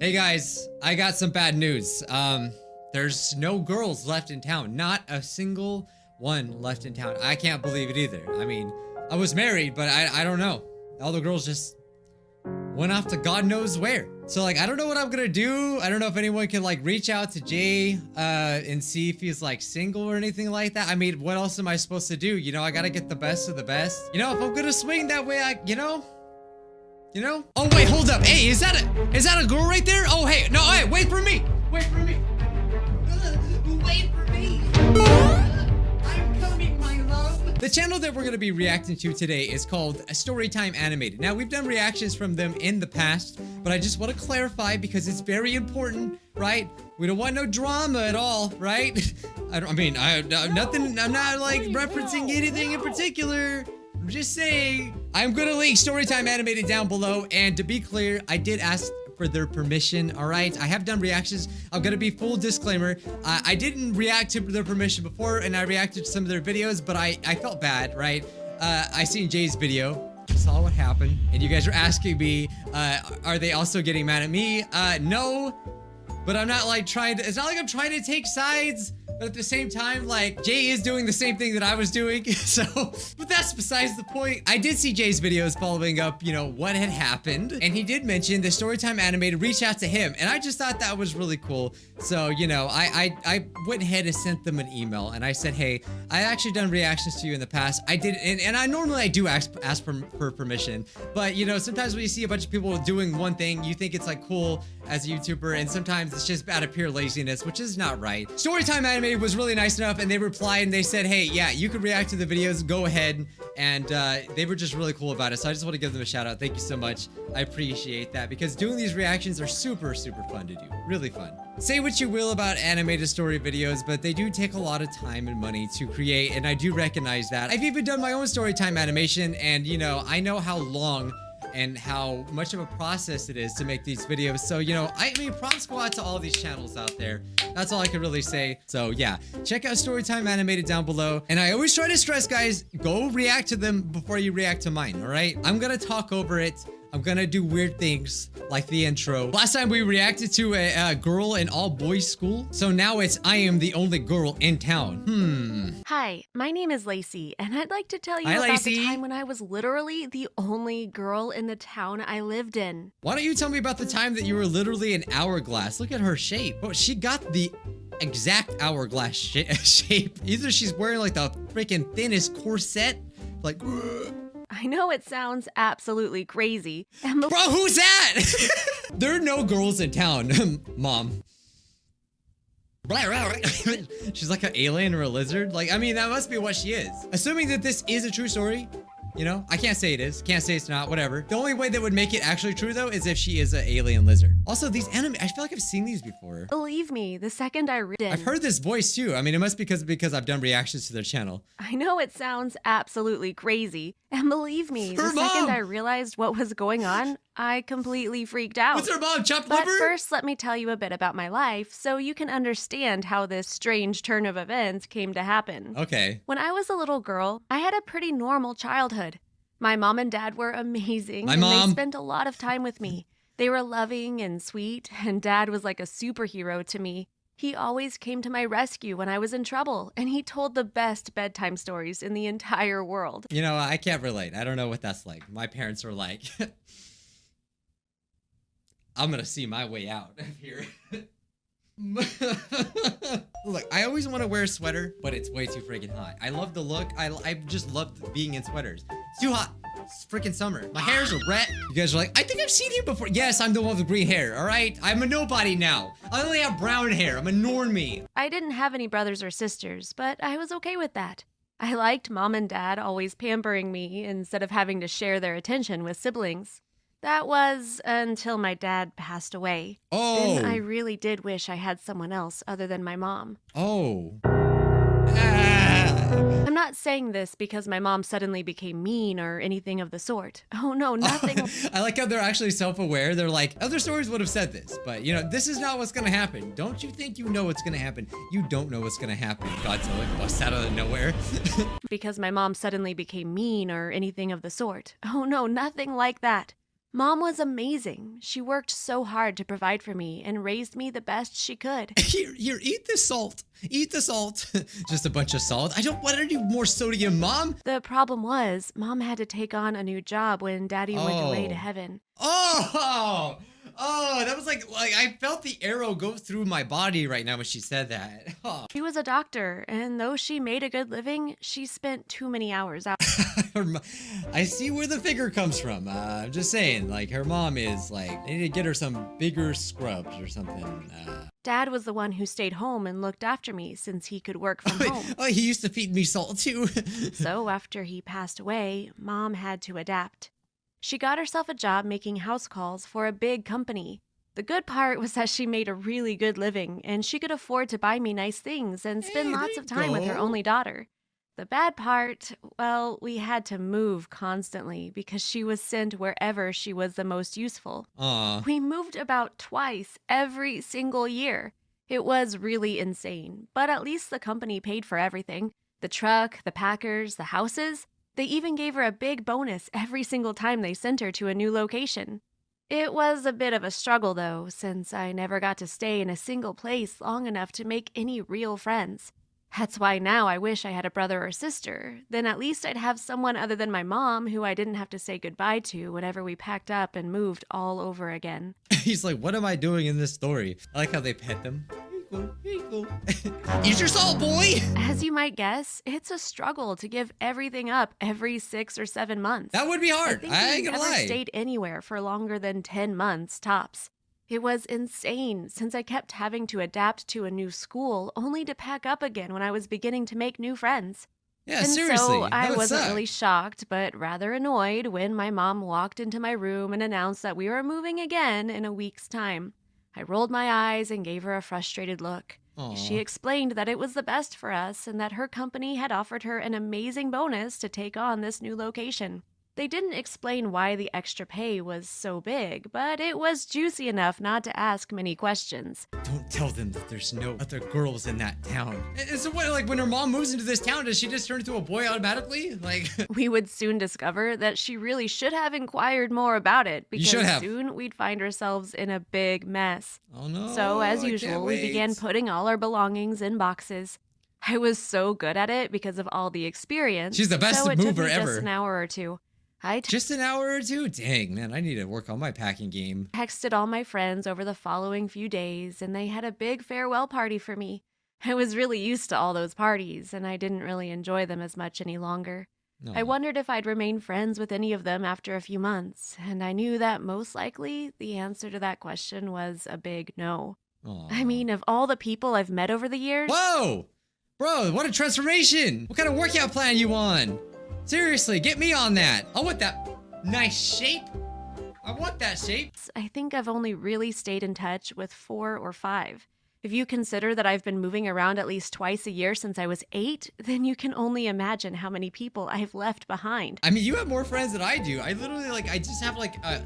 Hey guys, I got some bad news. There's no girls left in town. Not a single one left in town. I can't believe it either. I mean, I was married, but I don't know. All the girls just went off to God knows where. So like, I don't know what I'm gonna do. I don't know if anyone can like reach out to Jay and see if he's like single or anything like that. I mean, what else am I supposed to do? You know, I gotta get the best of the best. You know, if I'm gonna swing that way, you know? Oh wait, hold up. Hey, is that a girl right there? Oh hey, no, hey, wait for me. Wait for me. Wait for me. I'm coming, my love. The channel that we're gonna be reacting to today is called Storytime Animated. Now we've done reactions from them in the past, but I just want to clarify because it's very important, right? We don't want no drama at all, right? Nothing. I'm not like referencing anything in particular. I'm just saying, I'm gonna link Storytime Animated down below, and to be clear, I did ask for their permission, alright? I have done reactions. I'm gonna be full disclaimer. I didn't react to their permission before, and I reacted to some of their videos, but I felt bad, right? I seen Jay's video, saw what happened, and you guys are asking me, are they also getting mad at me? No, but I'm not like trying to, it's not like I'm trying to take sides. But at the same time, like, Jay is doing the same thing that I was doing, so, but that's besides the point. I did see Jay's videos following up, you know, what had happened, and he did mention the Storytime Animated reached out to him, and I just thought that was really cool. So, you know, I went ahead and sent them an email, and I said, hey, I actually done reactions to you in the past. I did, and I normally do ask for permission, but, you know, sometimes when you see a bunch of people doing one thing, you think it's, like, cool as a YouTuber, and sometimes it's just out of pure laziness, which is not right. Storytime Animated was really nice enough, and they replied and they said, hey, yeah, you can react to the videos, go ahead, and they were just really cool about it. So I just want to give them a shout out. Thank you so much. I appreciate that, because doing these reactions are super fun to do. Really fun. Say what you will about animated story videos, but they do take a lot of time and money to create, and I do recognize that. I've even done my own Storytime animation, and you know, I know how long and how much of a process it is to make these videos. So, you know, I mean, props go out to all these channels out there. That's all I can really say. So yeah, check out Storytime Animated down below. And I always try to stress, guys, go react to them before you react to mine, all right? I'm gonna talk over it. I'm gonna do weird things like the intro. Last time we reacted to a girl in all boys school. So now it's I am the only girl in town. Hi, my name is Lacey, and I'd like to tell you Hi, about Lacey. the time when I was literally the only girl in the town I lived in. Why don't you tell me about the time that you were literally an hourglass? Look at her shape. Oh, she got the exact hourglass shape. Either she's wearing like the freaking thinnest corset, like I know it sounds absolutely crazy. And bro, who's that? There are no girls in town, Mom. She's like an alien or a lizard. Like, I mean, that must be what she is. Assuming that this is a true story, you know, I can't say it is, can't say it's not, whatever. The only way that would make it actually true, though, is if she is an alien lizard. Also, these anime, I feel like I've seen these before. Believe me, the second I read it, I've heard this voice, too. I mean, it must be because I've done reactions to their channel. I know it sounds absolutely crazy. And believe me, Her the second mom! I realized what was going on, I completely freaked out. What's her mom, chopped But liver? first, let me tell you a bit about my life so you can understand how this strange turn of events came to happen. Okay. When I was a little girl, I had a pretty normal childhood. My mom and dad were amazing, My and mom. they spent a lot of time with me. They were loving and sweet, and dad was like a superhero to me. He always came to my rescue when I was in trouble, and he told the best bedtime stories in the entire world. You know, I can't relate. I don't know what that's like. My parents were like, I'm gonna see my way out of here. Look, I always want to wear a sweater, but it's way too freaking hot. I love the look. I just love being in sweaters. It's too hot. It's freaking summer. My hair's a red. You guys are like, I think I've seen you before. Yes, I'm the one with the green hair, all right? I'm a nobody now. I only have brown hair. I'm a normie. I didn't have any brothers or sisters, but I was okay with that. I liked mom and dad always pampering me instead of having to share their attention with siblings. That was until my dad passed away. Oh. Then I really did wish I had someone else other than my mom. Oh. I'm not saying this because my mom suddenly became mean or anything of the sort. Oh no, nothing. I like how they're actually self-aware. They're like, other stories would have said this, but you know, this is not what's gonna happen. Don't you think you know what's gonna happen? You don't know what's gonna happen. Godzilla busts out of nowhere. Because my mom suddenly became mean or anything of the sort. Oh no, nothing like that. Mom was amazing. She worked so hard to provide for me and raised me the best she could. Here, eat this salt. Eat the salt. Just a bunch of salt. I don't want any more sodium, Mom. The problem was, Mom had to take on a new job when Daddy went away to Oh. heaven. Oh, that was like I felt the arrow go through my body right now when she said that. Oh. She was a doctor, and though she made a good living, she spent too many hours out. I see where the figure comes from. I'm just saying, like her mom is like, they need to get her some bigger scrubs or something. Dad was the one who stayed home and looked after me since he could work from home. Oh, he used to feed me salt too. So after he passed away, Mom had to adapt. She got herself a job making house calls for a big company. The good part was that she made a really good living, and she could afford to buy me nice things and spend Hey, lots there of you time with her go. only daughter. The bad part, well, we had to move constantly because she was sent wherever she was the most useful. Aw. We moved about twice every single year. It was really insane, but at least the company paid for everything. The truck, the packers, the houses. They even gave her a big bonus every single time they sent her to a new location. It was a bit of a struggle, though, since I never got to stay in a single place long enough to make any real friends. That's why now I wish I had a brother or sister. Then at least I'd have someone other than my mom who I didn't have to say goodbye to whenever we packed up and moved all over again. He's like, what am I doing in this story? I like how they pet them. Here you go. Eat your salt, boy. As you might guess, it's a struggle to give everything up every 6 or 7 months. That would be I hard. think I we ain't gonna never lie. stayed anywhere for longer than 10 months tops. It was insane since I kept having to adapt to a new school only to pack up again when I was beginning to make new friends. Yeah, And seriously. so That I would wasn't suck. really shocked, but rather annoyed when my mom walked into my room and announced that we were moving again in a week's time. I rolled my eyes and gave her a frustrated look. Aw. She explained that it was the best for us and that her company had offered her an amazing bonus to take on this new location. They didn't explain why the extra pay was so big, but it was juicy enough not to ask many questions. Don't tell them that there's no other girls in that town. And so what, like when her mom moves into this town, does she just turn into a boy automatically? Like, We would soon discover that she really should have inquired more about it You because should have. soon we'd find ourselves in a big mess. oh no. So, as I can't usual, we began wait. putting all our belongings in boxes. I was so good at it because of all the experience. She's the best so it took mover me ever. just an hour or two. I Just an hour or two? Dang, man, I need to work on my packing game. texted all my friends over the following few days, and they had a big farewell party for me. I was really used to all those parties, and I didn't really enjoy them as much any longer. No. I wondered if I'd remain friends with any of them after a few months, and I knew that most likely the answer to that question was a big no. I Aw. mean, of all the people I've met over the years, Whoa! Bro, what a transformation! What kind of workout plan you on? Seriously, get me on that. I want that nice shape. I want that shape. I think I've only really stayed in touch with 4 or 5. If you consider that I've been moving around at least twice a year since I was 8, then you can only imagine how many people I've left behind. I mean, you have more friends than I do. I literally I just have like a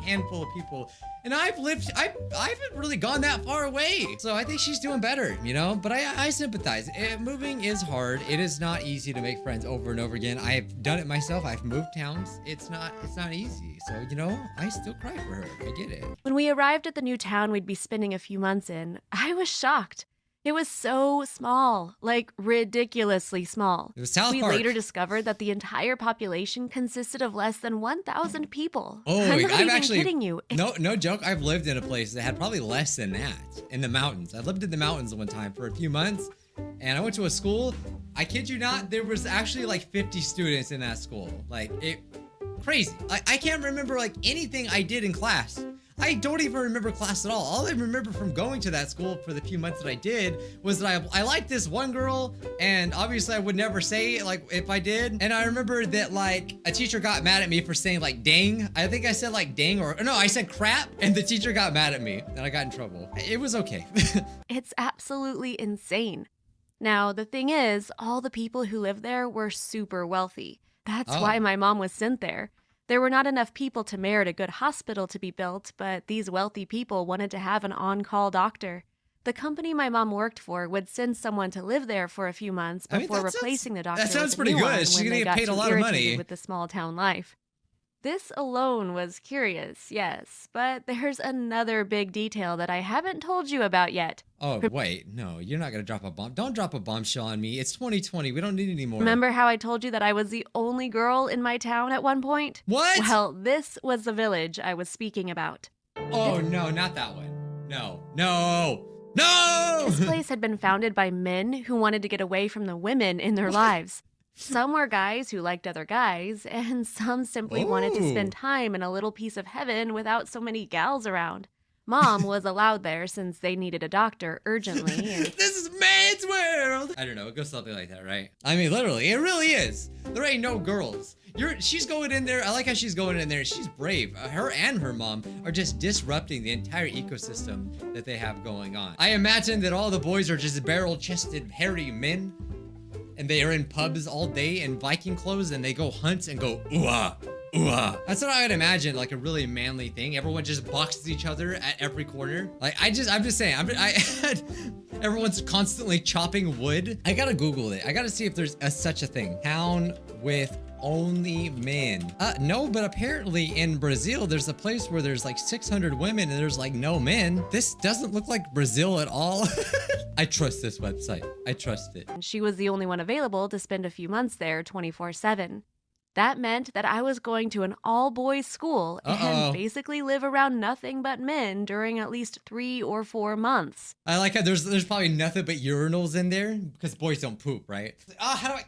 handful of people, and I haven't really gone that far away. So I think she's doing better, you know. But I sympathize. Moving is hard. It is not easy to make friends over and over again. I've done it myself. I've moved towns. It's not easy. So you know, I still cry for her. I get it. When we arrived at the new town we'd be spending a few months in, I was shocked. It was so small, like ridiculously small. It was South We Park. later discovered that the entire population consisted of less than 1,000 people. Oh, I'm not I've even actually kidding you. no joke. I've lived in a place that had probably less than that in the mountains. I lived in the mountains one time for a few months, and I went to a school. I kid you not, there was actually like 50 students in that school. Like crazy. I can't remember like anything I did in class. I don't even remember class at all. All I remember from going to that school for the few months that I did was that I liked this one girl, and obviously I would never say like if I did. And I remember that like a teacher got mad at me for saying like dang. I think I said like dang or no, I said crap, and the teacher got mad at me and I got in trouble. It was okay. It's absolutely insane. Now, the thing is, all the people who lived there were super wealthy. That's Oh. why my mom was sent there. There were not enough people to merit a good hospital to be built, but these wealthy people wanted to have an on-call doctor. The company my mom worked for would send someone to live there for a few months I mean, before that sounds- replacing the doctor. that sounds with a pretty new good. one She's when gonna they get got paid a too lot of irritated money. with the small town life. This alone was curious, yes, but there's another big detail that I haven't told you about yet. Oh, wait, no, you're not gonna drop a bomb. Don't drop a bombshell on me. It's 2020. We don't need any more. Remember how I told you that I was the only girl in my town at one point? What? Well, this was the village I was speaking about. Oh, no, not that one. No, no, no! This place had been founded by men who wanted to get away from the women in their lives. Some were guys who liked other guys, and some simply wanted to spend time in a little piece of heaven without so many gals around. Mom was allowed there since they needed a doctor urgently. And This is man's world! I don't know, it goes something like that, right? I mean, literally, it really is. There ain't no girls. She's going in there, I like how she's going in there, she's brave. Her and her mom are just disrupting the entire ecosystem that they have going on. I imagine that all the boys are just barrel-chested, hairy men, and they are in pubs all day in Viking clothes, and they go hunt and go ooh-ah, ooh-ah. That's what I would imagine, like a really manly thing. Everyone just boxes each other at every corner. Like, I'm just saying, everyone's constantly chopping wood. I gotta Google it. I gotta see if there's such a thing. Town with only men. No, but apparently in Brazil, there's a place where there's like 600 women and there's like no men. This doesn't look like Brazil at all. I trust this website. I trust it. she was the only one available to spend a few months there 24/7. That meant that I was going to an all-boys school and basically live around nothing but men during at least 3 or 4 months. I like how there's probably nothing but urinals in there because boys don't poop, right? Oh, how do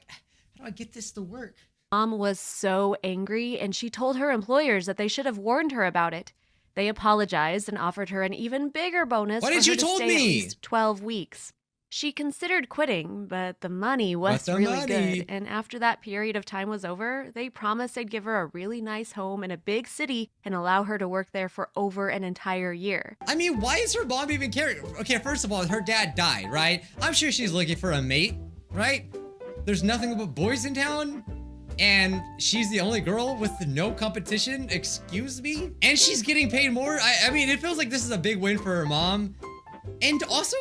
I get this to work? Mom was so angry, and she told her employers that they should have warned her about it. They apologized and offered her an even bigger bonus Why for didn't her you to told stay me? at least 12 weeks. She considered quitting, but the money was really good, and after that period of time was over, they promised they'd give her a really nice home in a big city and allow her to work there for over an entire year. I mean, why is her mom even caring? Okay, first of all, her dad died, right? I'm sure she's looking for a mate, right? There's nothing but boys in town, and she's the only girl with no competition, excuse me? And she's getting paid more? I mean, it feels like this is a big win for her mom. And also,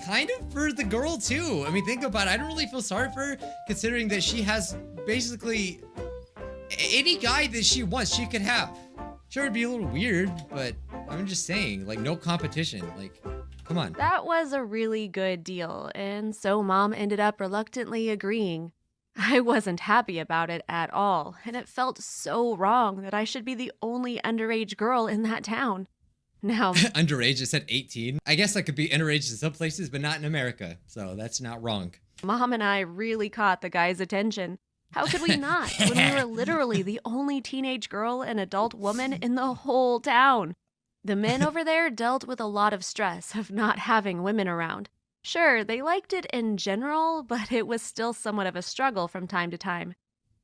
kind of for the girl too. I mean, think about it. I don't really feel sorry for her, considering that she has basically any guy that she wants, she could have. Sure, it'd be a little weird, but I'm just saying, like, no competition. Like, come on. That was a really good deal, and so Mom ended up reluctantly agreeing. I wasn't happy about it at all, and it felt so wrong that I should be the only underage girl in that town. Now, Underage, it said 18. I guess that could be underage in some places, but not in America. So that's not wrong. Mom and I really caught the guy's attention. How could we not, when we were literally the only teenage girl and adult woman in the whole town? The men over there dealt with a lot of stress of not having women around. Sure, they liked it in general, but it was still somewhat of a struggle from time to time.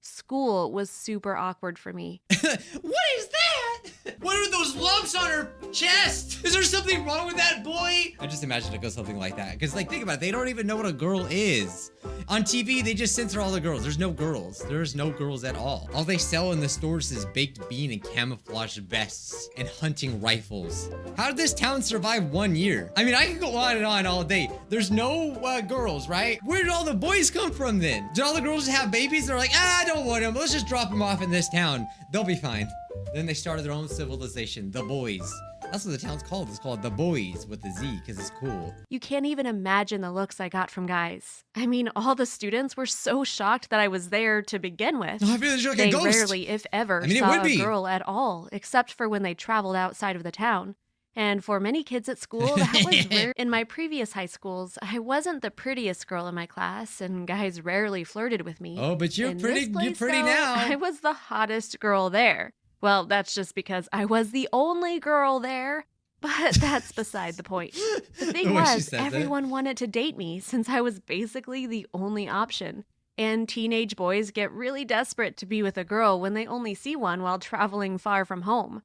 School was super awkward for me. What is that? What are those lumps on her chest? Is there something wrong with that boy? I just imagine it goes something like that. Because, like, think about it. They don't even know what a girl is. On TV, they just censor all the girls. There's no girls. There's no girls at all. All they sell in the stores is baked bean and camouflage vests and hunting rifles. How did this town survive 1 year? I mean, I could go on and on all day. There's no girls, right? Where did all the boys come from then? Did all the girls just have babies? They're like, I don't want them. Let's just drop them off in this town. They'll be fine. Then they started their own civilization, the boys. That's what the town's called. It's called the Boys with the Z because it's cool. You can't even imagine the looks I got from guys. I mean, all the students were so shocked that I was there to begin with. I feel like They a ghost. rarely, if ever, it saw would a be. girl at all, except for when they traveled outside of the town. And for many kids at school, that was rare. In my previous high schools, I wasn't the prettiest girl in my class, and guys rarely flirted with me. Oh, but you're In pretty. this place, You're pretty though, now. I was the hottest girl there. Well, that's just because I was the only girl there. But that's beside the point. The thing The way she was, said that. everyone wanted to date me since I was basically the only option. And teenage boys get really desperate to be with a girl when they only see one while traveling far from home.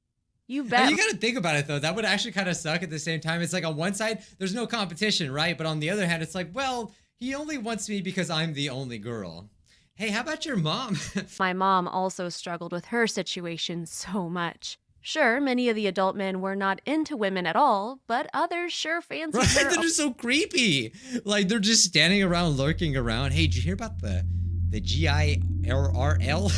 You bet. And you gotta think about it though. That would actually kind of suck at the same time. It's like on one side, there's no competition, right? But on the other hand, it's like, well, he only wants me because I'm the only girl. Hey, how about your mom? My mom also struggled with her situation so much. Sure, many of the adult men were not into women at all, but others sure fancied Right? her. They're just so creepy. Like they're just standing around, lurking around. Hey, did you hear about the the GIRRL.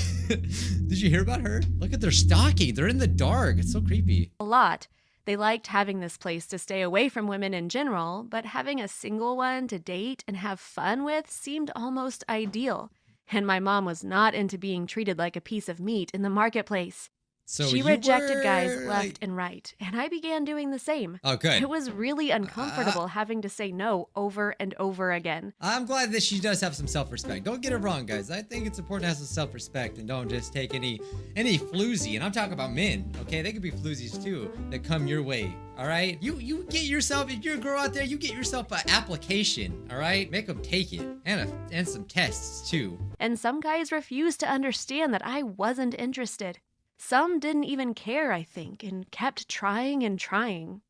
Did you hear about her? Look at their stocking. They're in the dark. It's so creepy. A lot. They liked having this place to stay away from women in general, but having a single one to date and have fun with seemed almost ideal. And my mom was not into being treated like a piece of meat in the marketplace. So She you rejected were, guys left like- and right, and I began doing the same. Oh, good. It was really uncomfortable having to say no over and over again. I'm glad that she does have some self-respect. Don't get it wrong, guys. I think it's important to have some self-respect and don't just take any floozy. And I'm talking about men, okay? They could be floozies too that come your way, all right? You get yourself, if you're a girl out there, you get yourself an application, all right? Make them take it and some tests too. And some guys refused to understand that I wasn't interested. Some didn't even care, I think, and kept trying and trying.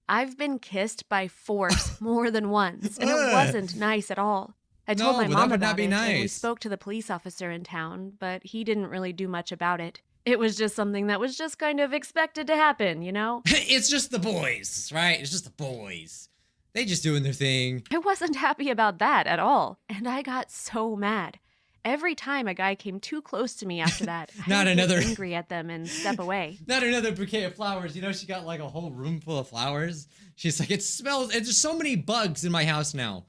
I've been kissed by force more than once, and it wasn't nice at all. I told No, my but that mom would not about be it, and we nice. spoke to the police officer in town, but he didn't really do much about it. It was just something that was just kind of expected to happen, you know? It's just the boys, right? It's just the boys. They just doing their thing. I wasn't happy about that at all, and I got so mad. Every time a guy came too close to me after that, Not I would another- get angry at them and step away. Not another bouquet of flowers. You know, she got like a whole room full of flowers. She's like, it smells, and there's so many bugs in my house now.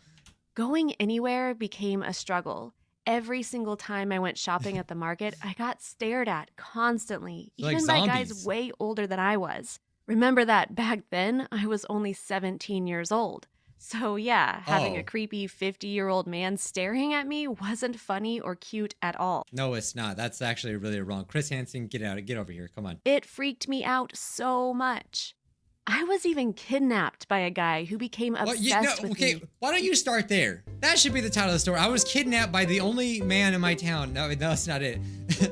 Going anywhere became a struggle. Every single time I went shopping at the market, I got stared at constantly, Like even by zombies. guys way older than I was. Remember that back then, I was only 17 years old. So yeah, having Oh. a creepy 50-year-old man staring at me wasn't funny or cute at all. No, it's not. That's actually really wrong. Chris Hansen, get out. Get over here. Come on. It freaked me out so much. I was even kidnapped by a guy who became obsessed with okay, me. why don't you start there? That should be the title of the story. I was kidnapped by the only man in my town. No, that's not it.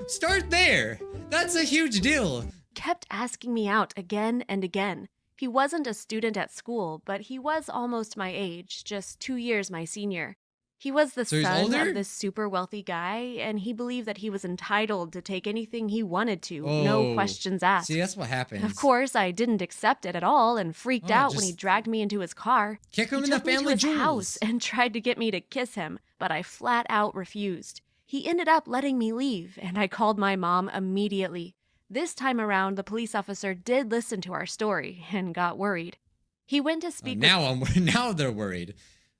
Start there. That's a huge deal. Kept asking me out again and again. He wasn't a student at school, but he was almost my age, just 2 years my senior. He was the So he's son older? of this super wealthy guy, and he believed that he was entitled to take anything he wanted to, no Oh. questions asked. See, that's what happens. Of course, I didn't accept it at all and freaked Oh, out when he just dragged me into his car. Kick him He in the took me to family his house jewels. and tried to get me to kiss him, but I flat out refused. He ended up letting me leave, and I called my mom immediately. This time around, the police officer did listen to our story and got worried. He went to speak with Now they're worried.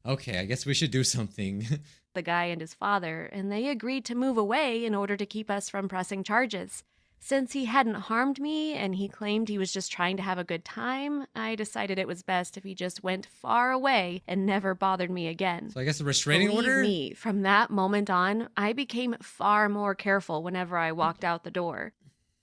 Okay, I guess we should do something. the guy and his father, and they agreed to move away in order to keep us from pressing charges. Since he hadn't harmed me and he claimed he was just trying to have a good time, I decided it was best if he just went far away and never bothered me again. So I guess a restraining Believe order? me, from that moment on, I became far more careful whenever I walked out the door.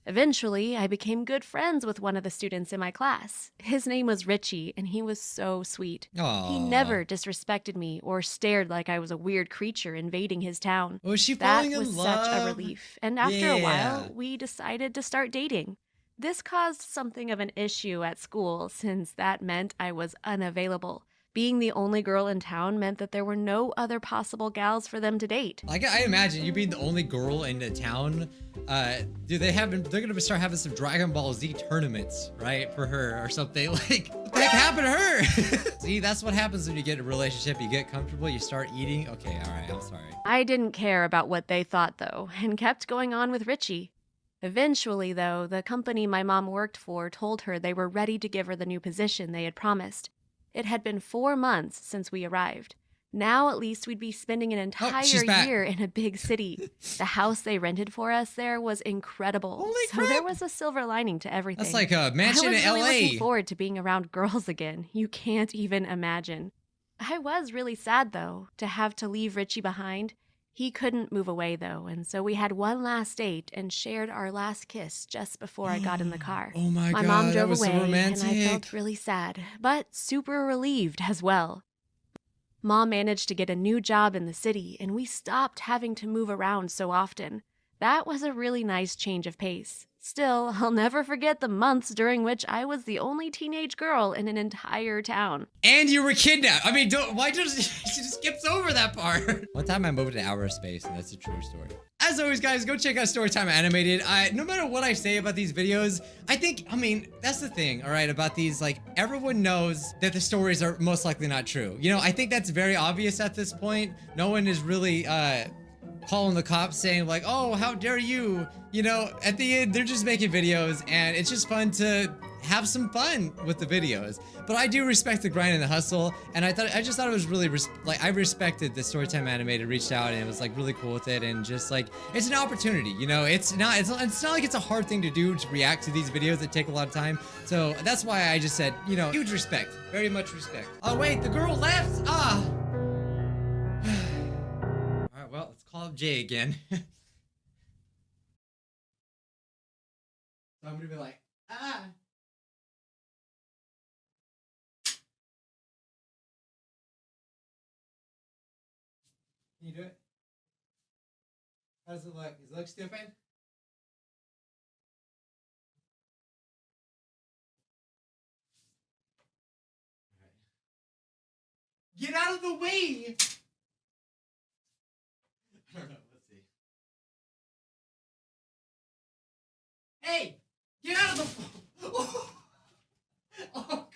Eventually, I became good friends with one of the students in my class. His name was Richie, and he was so sweet. Aw. He never disrespected me or stared like I was a weird creature invading his town. Was she That falling in was love? such a relief, and after a Yeah. while, we decided to start dating. This caused something of an issue at school since that meant I was unavailable. Being the only girl in town meant that there were no other possible gals for them to date. Like, I imagine you being the only girl in the town. They're gonna start having some Dragon Ball Z tournaments, right, for her or something. Like, what the heck happened to her? See, that's what happens when you get in a relationship. You get comfortable, you start eating. Okay, all right, I'm sorry. I didn't care about what they thought, though, and kept going on with Richie. Eventually, though, the company my mom worked for told her they were ready to give her the new position they had promised. It had been 4 months since we arrived. Now at least we'd be spending an entire she's back. year in a big city. The house they rented for us there was incredible. Holy so crap. there was a silver lining to everything. That's like a mansion I was in really LA. looking forward to being around girls again. You can't even imagine. I was really sad, though, to have to leave Richie behind. He couldn't move away, though, and so we had one last date and shared our last kiss just before I got in the car. Oh my My god, mom that drove was away, so romantic. and I felt really sad, but super relieved as well. Mom managed to get a new job in the city, and we stopped having to move around so often. That was a really nice change of pace. Still, I'll never forget the months during which I was the only teenage girl in an entire town. And you were kidnapped. I mean, why does she just skips over that part? One time I moved to outer space, and that's a true story. As always, guys, go check out Storytime Animated. No matter what I say about these videos, I mean, that's the thing, all right, about these, like, everyone knows that the stories are most likely not true. You know, I think that's very obvious at this point. No one is really, calling the cops saying like, oh, how dare you? You know, at the end, they're just making videos and it's just fun to have some fun with the videos. But I do respect the grind and the hustle, and I just thought it was really like I respected the Storytime Animated reached out and it was like really cool with it, and just like it's an opportunity, you know. It's not like it's a hard thing to do to react to these videos that take a lot of time. So that's why I just said, you know, huge respect, very much respect. Oh wait, the girl left. Ah. All right, well, let's call up Jay again. So I'm gonna be like, ah. Can you do it? How does it look? Does it look stupid? Get out of the way! I don't know. Let's see. Hey! Get out of the... Oh.